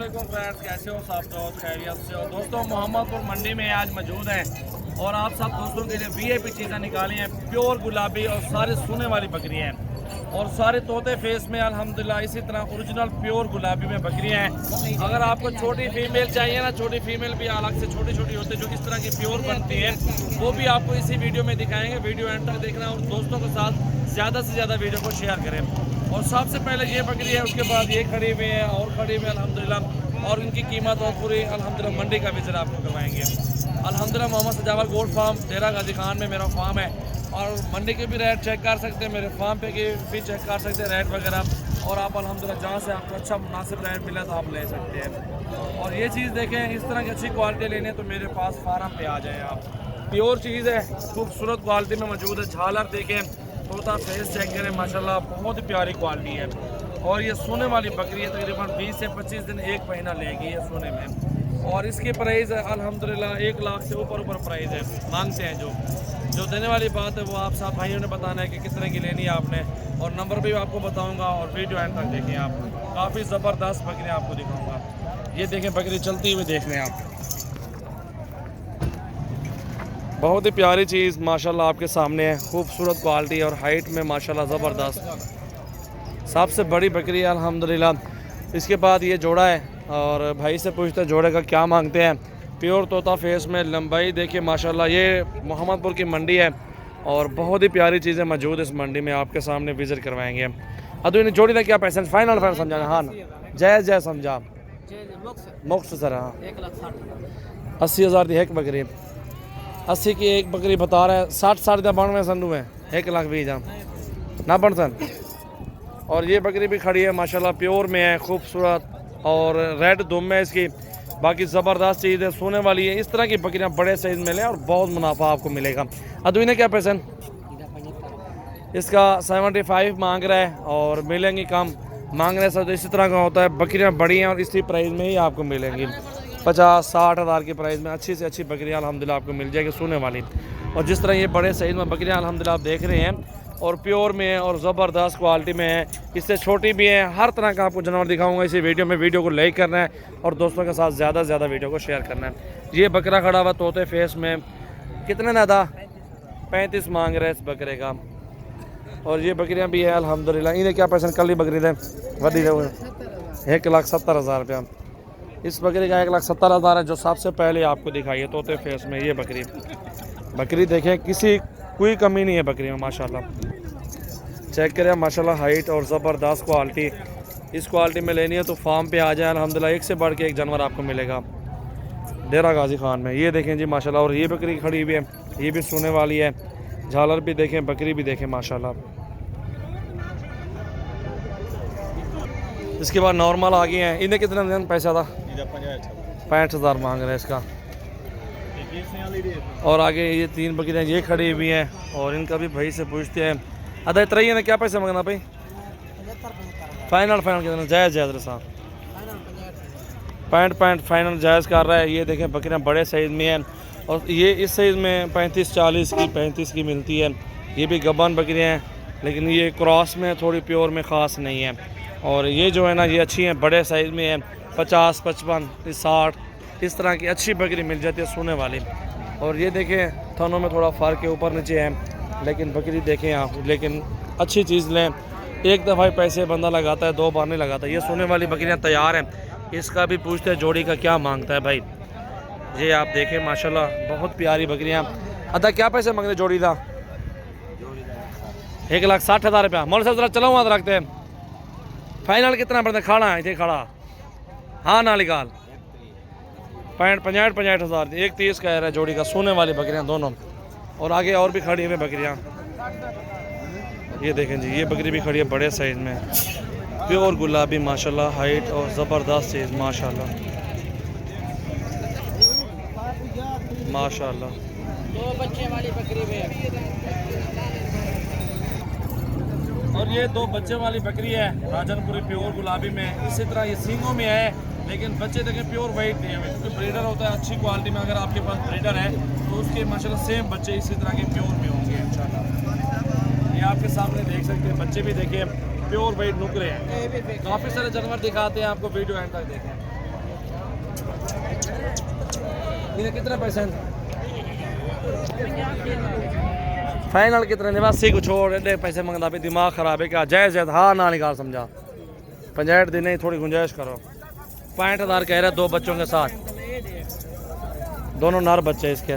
वालेकुम फ्रेंड्स, कैसे हो सब दोस्त? खैरियत से हो दोस्तों? मोहम्मदपुर मंडी में आज मौजूद हैं और आप सब दोस्तों के लिए वीआईपी चीज़ें निकाली हैं। प्योर गुलाबी और सारे सोने वाली बकरियाँ हैं और सारे तोते फेस में अल्हम्दुलिल्लाह। इसी तरह ओरिजिनल प्योर गुलाबी में बकरियाँ हैं। अगर आपको छोटी फीमेल चाहिए ना, छोटी फीमेल भी अलग से छोटी छोटी होती है जो इस तरह की प्योर बनती है, वो भी आपको इसी वीडियो में दिखाएंगे। वीडियो एंड तक देखना और दोस्तों के साथ ज़्यादा से ज़्यादा वीडियो को शेयर करें। और सबसे पहले ये बकरी है, उसके बाद ये खड़ी हुई है और खड़ी हुई है अल्हम्दुलिल्लाह। और इनकी कीमत और पूरी अल्हम्दुलिल्लाह मंडी का विजिट आपको करवाएंगे। अल्हम्दुलिल्लाह मोहम्मद सजावल गोल्ड फार्म डेरा गाजी खान में मेरा फार्म है और मंडी के भी रेट चेक कर सकते हैं, मेरे फार्म पे के भी चेक कर सकते हैं रेट वगैरह। और आप अल्हम्दुलिल्लाह जहाँ से आपको अच्छा मुनासिब रेट मिला तो आप ले सकते हैं। और ये चीज़ देखें, इस तरह की अच्छी क्वालिटी लेनी है तो मेरे पास फार्म पे आ जाएँ आप। प्योर चीज़ है, खूबसूरत क्वालिटी में मौजूद है। झालर देखें, तोता फेस चेक करें, माशाल्लाह बहुत ही प्यारी क्वालिटी है। और ये सोने वाली बकरी है, तकरीबन 20 से 25 दिन एक महीना लेगी ये सोने में। और इसकी प्राइस है अल्हम्दुलिल्लाह 1 लाख से ऊपर प्राइस है, मांगते हैं जो देने वाली बात है वो आप सब भाइयों ने बताना है कि कितने की लेनी है आपने। और नंबर भी आपको बताऊँगा और वीडियो एंड तक देखें आप। काफ़ी ज़बरदस्त बकरियाँ आपको दिखाऊँगा। ये देखें बकरी चलती हुई देख लें आप, बहुत ही प्यारी चीज़ माशाल्लाह आपके सामने है। खूबसूरत क्वालिटी और हाइट में माशाल्लाह ज़बरदस्त। सबसे बड़ी बकरी है अल्हम्दुलिल्लाह। इसके बाद ये जोड़ा है और भाई से पूछते हैं जोड़े का क्या मांगते हैं। प्योर तोता फेस में लंबाई देखिए माशाल्लाह। ये मोहम्मदपुर की मंडी है और बहुत ही प्यारी चीज़ें मौजूद है इस मंडी में, आपके सामने विज़िट करवाएंगे। अब इन जोड़ी का क्या पैसा फाइनल समझाना? हाँ जायज़ जायज़ समझा मुख्त सर। हाँ 80,000 की एक बकरी, 80 की एक बकरी बता रहे हैं। 60 बन में सन्नू है 1 लाख 20 ना बन सन। और ये बकरी भी खड़ी है माशाल्लाह, प्योर में है, खूबसूरत और रेड दुम है इसकी। बाकी ज़बरदस्त चीज़ है, सोने वाली है। इस तरह की बकरियां बड़े साइज में लें और बहुत मुनाफा आपको मिलेगा। अदुई ने क्या पैसा? इसका 75 मांग रहा है और मिलेंगी कम। मांगने से तो इसी तरह का होता है, बकरियां बड़ी हैं और इसी प्राइस में ही आपको मिलेंगी। 50-60 हज़ार की प्राइस में अच्छी से अच्छी बकरियां अल्हम्दुलिल्लाह आपको मिल जाएगी सोने वाली। और जिस तरह ये बड़े साइज़ में बकरियां अल्हम्दुलिल्लाह आप देख रहे हैं और प्योर में है और ज़बरदस्त क्वालिटी में है, इससे छोटी भी है। हर तरह का आपको जानवर दिखाऊंगा इसी वीडियो में। वीडियो को लाइक करना है और दोस्तों के साथ ज़्यादा से ज़्यादा वीडियो को शेयर करना है। ये बकरा खड़ा हुआ तोते फेस में, कितने ना था? 35 मांग रहे हैं इस बकरे का। और ये बकरियाँ भी है अल्हम्दुलिल्लाह। इन्हें क्या पैसा? कल ही बकरी थे वधी 1,70,000 रुपया। इस बकरी का 1,70,000 है जो सबसे पहले आपको दिखाई है तोते फेस में। ये बकरी देखें, किसी कोई कमी नहीं है बकरी में माशाल्लाह। चेक करें माशाल्लाह, हाइट और ज़बरदस्त क्वालिटी। इस क्वालिटी में लेनी है तो फार्म पे आ जाए अल्हम्दुलिल्लाह। एक से बढ़ के एक जानवर आपको मिलेगा डेरा गाजी खान में। ये देखें जी माशाल्लाह। और ये बकरी खड़ी हुई है, ये भी सोने वाली है। झालर भी देखें, बकरी भी देखें माशाल्लाह। इसके बाद नॉर्मल आ गए हैं। इन्हें कितना पैसा था? 65,000 मांग रहे हैं इसका। और आगे ये 3 बकरियाँ ये खड़ी हुई हैं और इनका भी भाई से पूछते हैं। अदा इतना ही है, क्या पैसे मांगना भाई? फाइनल कितना? जायज़ रसा 65 फाइनल जायज़ कर रहा है। ये देखें बकरियाँ बड़े साइज़ में हैं और ये इस साइज़ में 35 की मिलती है। ये भी गब्बन बकरियाँ हैं लेकिन ये क्रॉस में थोड़ी प्योर में ख़ास नहीं है। और ये जो है ना ये अच्छी हैं, बड़े साइज़ में है। 50, 55, 60 इस तरह की अच्छी बकरी मिल जाती है सोने वाली। और ये देखें थनों में थोड़ा फ़र्क है, ऊपर नीचे है, लेकिन बकरी देखें आप। लेकिन अच्छी चीज़ लें, एक दफ़ा ही पैसे बंदा लगाता है, 2 बार नहीं लगाता। ये सोने वाली बकरियां तैयार हैं। इसका भी पूछते हैं जोड़ी का क्या मांगता है भाई। ये आप देखें माशाल्लाह बहुत प्यारी बकरियां। अदा क्या पैसे मांगते जोड़ी का? 1,60,000 रुपया। मोल साहब ज़रा चलो वहाँ रखते हैं। फाइनल कितना पड़ता है? खाना इतने खड़ा हाँ ना निकाल 65,000 1,30 कह रहा है जोड़ी का। सोने वाली बकरियां दोनों। और आगे और भी खड़ी हुई बकरियां। ये देखें जी, ये बकरी भी खड़ी है बड़े साइज में, प्योर गुलाबी माशाल्लाह, हाइट और ज़बरदस्त चीज़ माशाल्लाह माशाल्लाह। 2 बच्चे वाली बकरी भी है। और ये 2 बच्चे वाली बकरी है राजनपुरी प्योर गुलाबी में। इसी तरह ये सींगों में है लेकिन बच्चे देखें प्योर वाइट नहीं है, क्योंकि ब्रीडर होता है अच्छी क्वालिटी में। अगर आपके पास ब्रीडर है तो उसके माशाल्लाह सेम बच्चे इसी तरह के प्योर में होंगे इंशाल्लाह। ये आपके सामने देख सकते हैं, बच्चे भी देखें प्योर वाइट नुकरे हैं। काफ़ी सारे जानवर दिखाते हैं आपको, वीडियो एंड तक देखें। इन्हें कितने पैसे हैं? फाइनल कितने? 89 को छोड़ एडे पैसे मंगता भी दिमाग खराब है क्या? जायज़ है हाँ ना निकाल समझा 65 दिन नहीं, थोड़ी गुंजाइश करो। 65,000 कह रहे हैं 2 बच्चों के साथ, दोनों नर बच्चे इसके।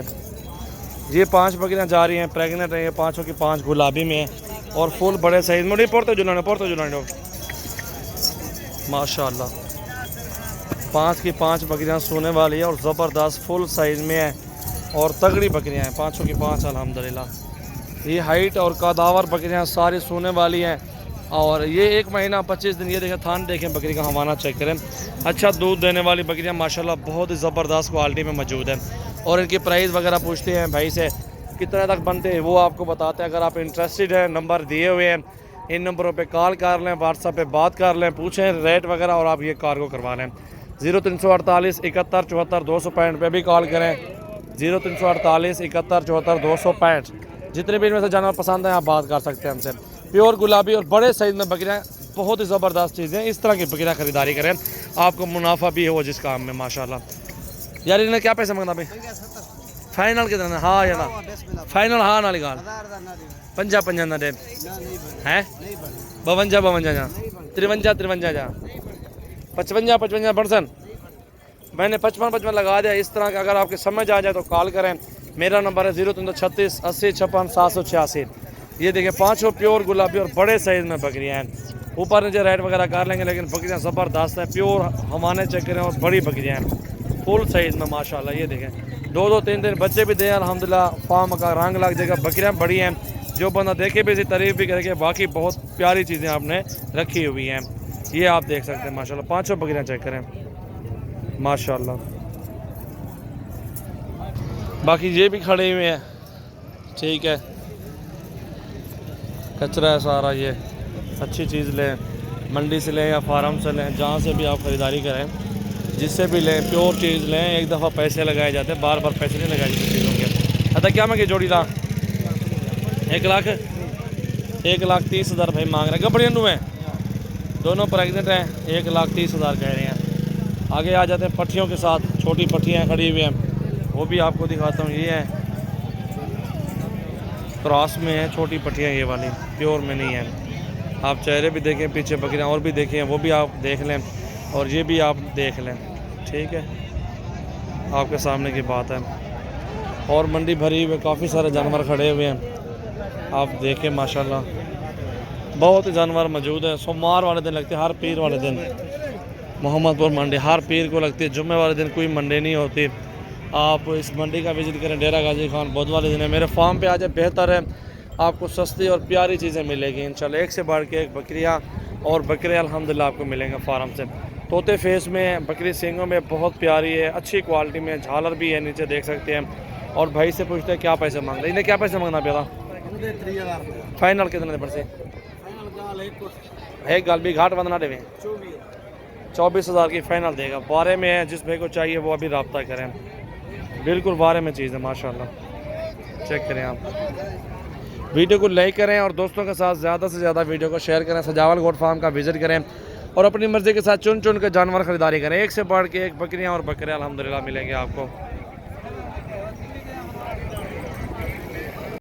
ये 5 बकरियां जा रही हैं, प्रेग्नेंट हैं, ये 5 की 5 गुलाबी में है और फुल बड़े साइज में। पोर्तो जुलाने माशाल्लाह 5 की 5 बकरियां सोने वाली है और ज़बरदस्त फुल साइज में है और तगड़ी बकरियां हैं, 5 की 5 अल्हम्दुलिल्लाह। ये हाइट और कदावर बकरियां सारी सोने वाली हैं और ये 1 महीना 25 दिन। ये देखें थान देखें बकरी का, हवाना चेक करें। अच्छा दूध देने वाली बकरियां माशाल्लाह बहुत ही ज़बरदस्त क्वालिटी में मौजूद है। और इनकी प्राइस वगैरह पूछते हैं भाई से कितने तक बनते हैं, वो आपको बताते हैं। अगर आप इंटरेस्टेड हैं, नंबर दिए हुए हैं, इन नंबरों पे कॉल कर लें, व्हाट्सएप पे बात कर लें, पूछें रेट वगैरह और आप ये कार्गो करवा लें। 0348 71 74 265 पे भी कॉल करें। 0348 71 74 265। जितने भी इनमें से जानवर पसंद हैं आप बात कर सकते हैं हमसे। प्योर गुलाबी और बड़े साइज में बकरियाँ बहुत ही ज़बरदस्त चीज़ें। इस तरह की बकरियाँ ख़रीदारी करें, आपको मुनाफा भी हो जिस काम में माशाल्लाह। यार इन्हें क्या पैसे मांगना भाई? फाइनल कितना? हाँ या ना? फाइनल हाँ ना निकाल 55 ना दे हैं 52 जा 53 जा 55 परसेंट। मैंने 55 लगा दिया। इस तरह का अगर आपके समझ आ जाए तो कॉल करें। मेरा नंबर है 0336 80 56 786। ये देखिए 5 प्योर गुलाबी और बड़े साइज़ में बकरियाँ हैं। ऊपर नीचे रेट वगैरह कर लेंगे लेकिन बकरियाँ ज़बरदस्त हैं, प्योर हमाने चेक करें और बड़ी बकरियाँ हैं फुल साइज़ में माशाल्लाह। ये देखें 2-2 3-3 बच्चे भी दें अल्हम्दुलिल्लाह। फार्म का रंग लग जाएगा, बकरियाँ बड़ी हैं, जो बंदा देखे भी इसी तारीफ़ भी करेंगे। बाकी बहुत प्यारी चीज़ें आपने रखी हुई हैं, ये आप देख सकते हैं माशाल्लाह। 5 बकरियाँ चेक करें माशाल्लाह। बाकी ये भी खड़े हुए हैं, ठीक है। कचरा है सारा, ये अच्छी चीज़ लें, मंडी से लें या फार्म से लें, जहाँ से भी आप ख़रीदारी करें, जिससे भी लें प्योर चीज़ लें। एक दफ़ा पैसे लगाए जाते हैं, बार बार पैसे नहीं लगाए जाते चीज़ों के। अच्छा क्या मैं जोड़ी ला 1,30,000 भाई मांग रहे हैं। गबड़ियाँ हैं, दोनों प्रेग्नेंट हैं, 1,30,000 कह रहे हैं। आगे आ जाते हैं पट्टियों के साथ, छोटी पट्टियाँ खड़ी हुई हैं, वो भी आपको दिखाता हूँ। ये है क्रॉस में है, छोटी पट्टियाँ ये वाली, प्योर में नहीं है। आप चेहरे भी देखें, पीछे बकरियाँ और भी देखें, वो भी आप देख लें और ये भी आप देख लें, ठीक है। आपके सामने की बात है। और मंडी भरी हुई, काफ़ी सारे जानवर खड़े हुए हैं, आप देखें माशाल्लाह बहुत ही जानवर मौजूद है। सोमवार वाले दिन लगती है, हर पीर वाले दिन मोहम्मदपुर मंडी हर पीर को लगती है। जुम्मे वाले दिन कोई मंडी नहीं होती। आप इस मंडी का विज़िट करें, डेरा गाजी खान बुध वाले दिन है। मेरे फार्म पे आ जाए, बेहतर है, आपको सस्ती और प्यारी चीज़ें मिलेगी इंशाल्लाह। एक से बढ़ के एक बकरियाँ और बकरे अल्हम्दुलिल्लाह आपको मिलेंगे फार्म से। तोते फेस में, बकरी सींगों में बहुत प्यारी है, अच्छी क्वालिटी में, झालर भी है, नीचे देख सकते हैं। और भाई से पूछते हैं क्या पैसे मांग रहे, इन्हें क्या पैसे मांगना पड़ा? फाइनल कितने पर से? एक गाल भी घाट बंदना देवे 24,000 की फाइनल देगा। बारे में है, जिस भाई को चाहिए वो अभी रब्ता करें, बिल्कुल बारे में चीज़ है माशाल्लाह। चेक करें आप, वीडियो को लाइक करें और दोस्तों के साथ ज़्यादा से ज़्यादा वीडियो को शेयर करें। सजावल गोट फार्म का विज़िट करें और अपनी मर्ज़ी के साथ चुन चुन के जानवर ख़रीदारी करें। एक से बढ़ के एक बकरियां और बकरे अल्हम्दुलिल्लाह मिलेंगे आपको।